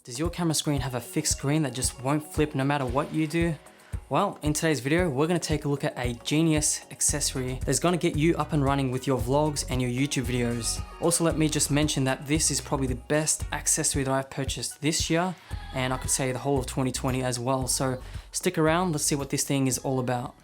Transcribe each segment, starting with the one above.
Does your camera screen have a fixed screen that just won't flip no matter what you do? Well, in today's video, we're going to take a look at a genius accessory that's going to get you up and running with your vlogs and your YouTube videos. Also, let me just mention that this is probably the best accessory that I've purchased this year, and I could say the whole of 2020 as well. So stick around, let's see what this thing is all about.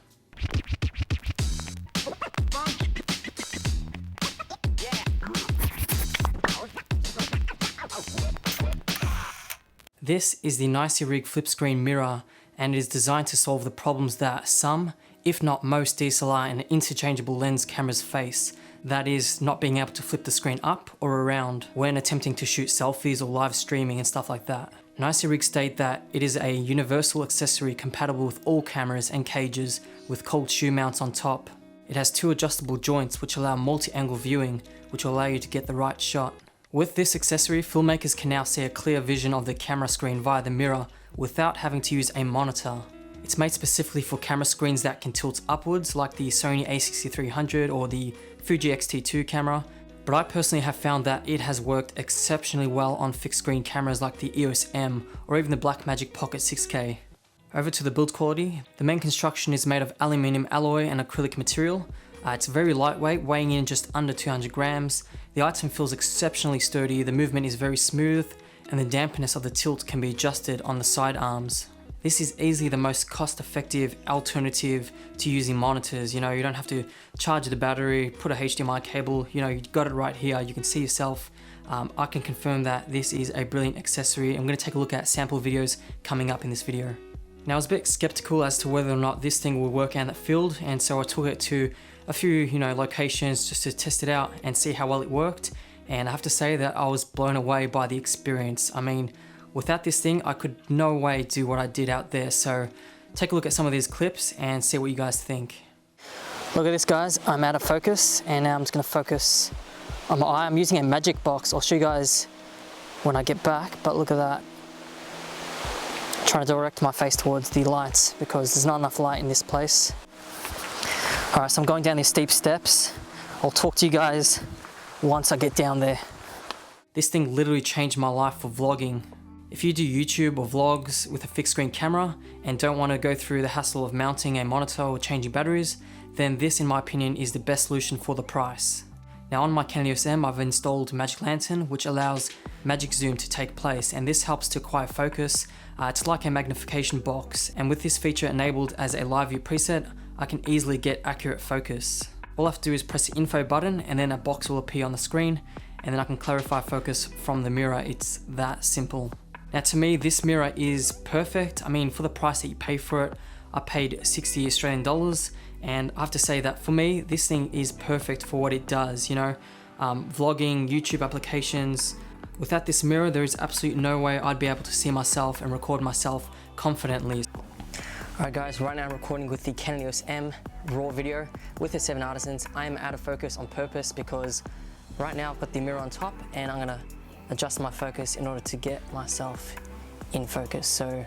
This is the NICEYRIG flip screen mirror, and it is designed to solve the problems that some, if not most DSLR and interchangeable lens cameras face. That is, not being able to flip the screen up or around when attempting to shoot selfies or live streaming and stuff like that. NICEYRIG state that it is a universal accessory compatible with all cameras and cages with cold shoe mounts on top. It has two adjustable joints which allow multi-angle viewing, which will allow you to get the right shot. With this accessory, filmmakers can now see a clear vision of the camera screen via the mirror without having to use a monitor. It's made specifically for camera screens that can tilt upwards, like the Sony a6300 or the Fuji X-T2 camera, but I personally have found that it has worked exceptionally well on fixed screen cameras like the EOS M or even the Blackmagic Pocket 6K. Over to the build quality, the main construction is made of aluminium alloy and acrylic material. It's very lightweight, weighing in just under 200 grams. The item feels exceptionally sturdy, the movement is very smooth, and the dampness of the tilt can be adjusted on the side arms. This is easily the most cost-effective alternative to using monitors. You don't have to charge the battery, put a HDMI cable, you got it right here, you can see yourself. I can confirm that this is a brilliant accessory. I'm going to take a look at sample videos coming up in this video. Now, I was a bit skeptical as to whether or not this thing will work out in the field, and so I took it to a few locations just to test it out and see how well it worked, and I have to say that I was blown away by the experience. I mean, without this thing I could no way do what I did out there. So take a look at some of these clips and see what you guys think. Look at this, guys. I'm out of focus and now I'm just going to focus on my eye. I'm using a magic box. I'll show you guys when I get back, but look at that. I'm trying to direct my face towards the lights because there's not enough light in this place. Alright, so I'm going down these steep steps. I'll talk to you guys once I get down there. This thing literally changed my life for vlogging. If you do YouTube or vlogs with a fixed screen camera and don't want to go through the hassle of mounting a monitor or changing batteries, then this, in my opinion, is the best solution for the price. Now, on my Canon EOS M, I've installed Magic Lantern, which allows magic zoom to take place, and this helps to acquire focus. It's like a magnification box, and with this feature enabled as a live view preset, I can easily get accurate focus. All I have to do is press the info button and then a box will appear on the screen, and then I can clarify focus from the mirror. It's that simple. Now, to me, this mirror is perfect. I mean, for the price that you pay for it, I paid 60 Australian dollars, and I have to say that for me, this thing is perfect for what it does. Vlogging, YouTube applications. Without this mirror, there is absolutely no way I'd be able to see myself and record myself confidently. Alright guys, right now I'm recording with the Canon EOS M RAW video with the 7 Artisans. I am out of focus on purpose because right now I've got the mirror on top and I'm going to adjust my focus in order to get myself in focus. So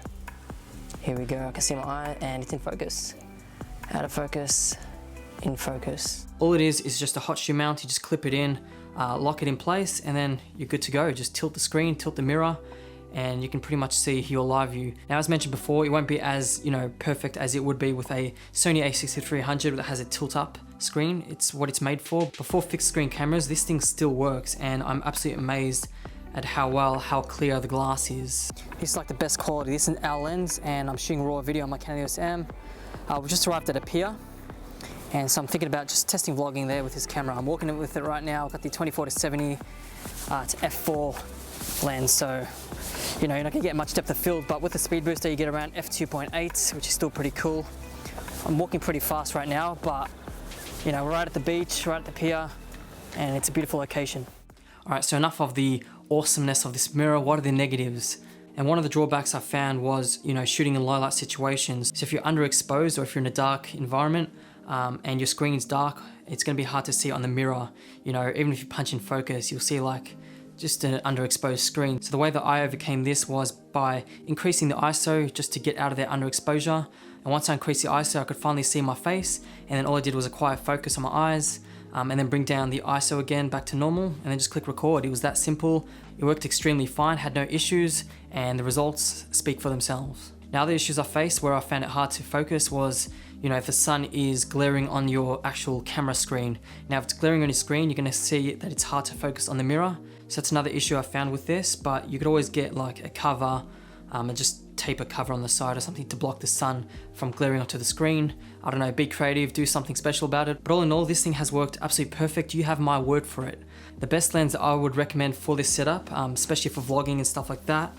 here we go, I can see my eye and it's in focus. Out of focus, in focus. All it is just a hot shoe mount. You just clip it in, lock it in place, and then you're good to go. Just tilt the screen, tilt the mirror, and you can pretty much see your live view. Now, as mentioned before, it won't be as perfect as it would be with a Sony a6300 that has a tilt up screen. It's what it's made for. Before fixed screen cameras, this thing still works, and I'm absolutely amazed at how clear the glass is. This is like the best quality. This is an L lens, and I'm shooting raw video on my Canon EOS M. We've just arrived at a pier, and so I'm thinking about just testing vlogging there with this camera. I'm walking with it right now. I've got the 24-70 to f4 lens, so you're not gonna get much depth of field, but with the speed booster you get around f2.8, which is still pretty cool. I'm walking pretty fast right now, but we're right at the beach, right at the pier, and it's a beautiful location. Alright, so enough of the awesomeness of this mirror. What are the negatives? And one of the drawbacks I found was, shooting in low light situations. So if you're underexposed or if you're in a dark environment and your screen's dark, it's gonna be hard to see on the mirror. Even if you punch in focus, you'll see just an underexposed screen. So the way that I overcame this was by increasing the ISO just to get out of that underexposure. And once I increased the ISO, I could finally see my face, and then all I did was acquire focus on my eyes, and then bring down the ISO again back to normal, and then just click record. It was that simple. It worked extremely fine, had no issues, and the results speak for themselves. Now the issues I faced where I found it hard to focus was, if the sun is glaring on your actual camera screen. Now if it's glaring on your screen, you're gonna see that it's hard to focus on the mirror. So that's another issue I found with this, but you could always get like a cover and just tape a cover on the side or something to block the sun from glaring onto the screen. I don't know, be creative, do something special about it. But all in all, this thing has worked absolutely perfect. You have my word for it. The best lens that I would recommend for this setup, especially for vlogging and stuff like that,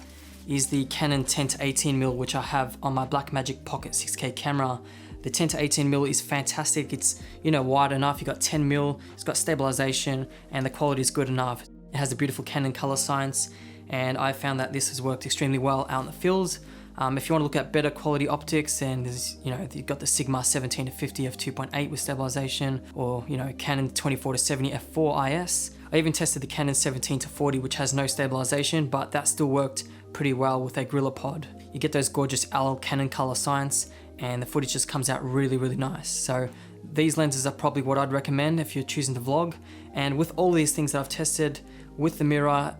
is the Canon 10 to 18mm, which I have on my Blackmagic Pocket 6K camera. The 10 to 18mm is fantastic. It's, wide enough. You got 10mm, it's got stabilization, and the quality is good enough. It has a beautiful Canon color science, and I found that this has worked extremely well out in the fields. If you want to look at better quality optics, then there's, you've got the Sigma 17 to 50 f2.8 with stabilization, or Canon 24 to 70 f4 IS. I even tested the Canon 17 to 40, which has no stabilization, but that still worked pretty well with a GorillaPod. You get those gorgeous Canon color science, and the footage just comes out really, really nice. So these lenses are probably what I'd recommend if you're choosing to vlog. And with all these things that I've tested, with the mirror,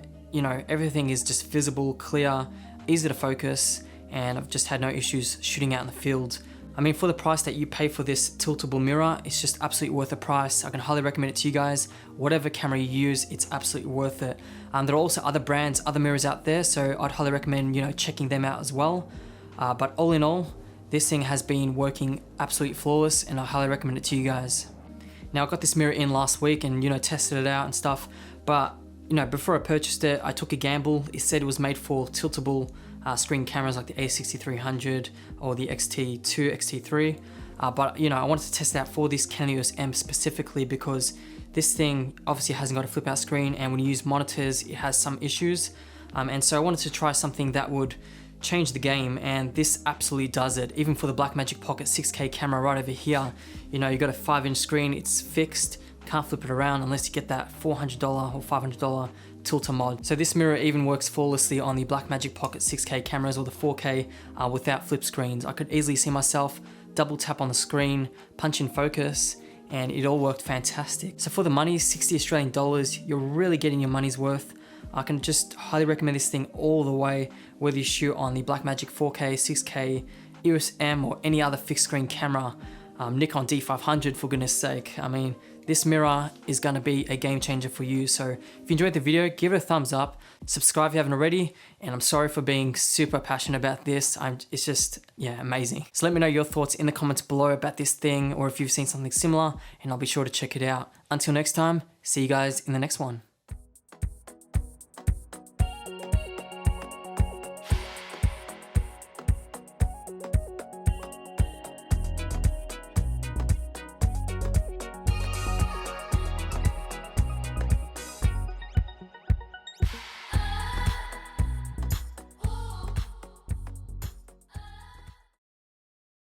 everything is just visible, clear, easy to focus, and I've just had no issues shooting out in the field. I mean, for the price that you pay for this tiltable mirror, it's just absolutely worth the price. I can highly recommend it to you guys. Whatever camera you use, it's absolutely worth it. There are also other brands, other mirrors out there, so I'd highly recommend, checking them out as well. But all in all, this thing has been working absolutely flawless, and I highly recommend it to you guys. Now, I got this mirror in last week and, tested it out and stuff, but before I purchased it, I took a gamble. It said it was made for tiltable screen cameras like the A6300 or the X-T2, X-T3. But I wanted to test it out for this Canon EOS M specifically because this thing obviously hasn't got a flip out screen, and when you use monitors, it has some issues. And so I wanted to try something that would change the game, and this absolutely does it. Even for the Blackmagic Pocket 6K camera right over here, you got a 5-inch screen, it's fixed. Can't flip it around unless you get that $400 or $500 tilter mod. So this mirror even works flawlessly on the Blackmagic Pocket 6K cameras or the 4K without flip screens. I could easily see myself double tap on the screen, punch in focus, and it all worked fantastic. So for the money, 60 Australian dollars, you're really getting your money's worth. I can just highly recommend this thing all the way, whether you shoot on the Blackmagic 4K, 6K, EOS M, or any other fixed screen camera. Nikon D500 for goodness sake. I mean, this mirror is going to be a game changer for you. So if you enjoyed the video, give it a thumbs up, subscribe if you haven't already, and I'm sorry for being super passionate about this. It's just, amazing. So let me know your thoughts in the comments below about this thing, or if you've seen something similar, and I'll be sure to check it out. Until next time, see you guys in the next one.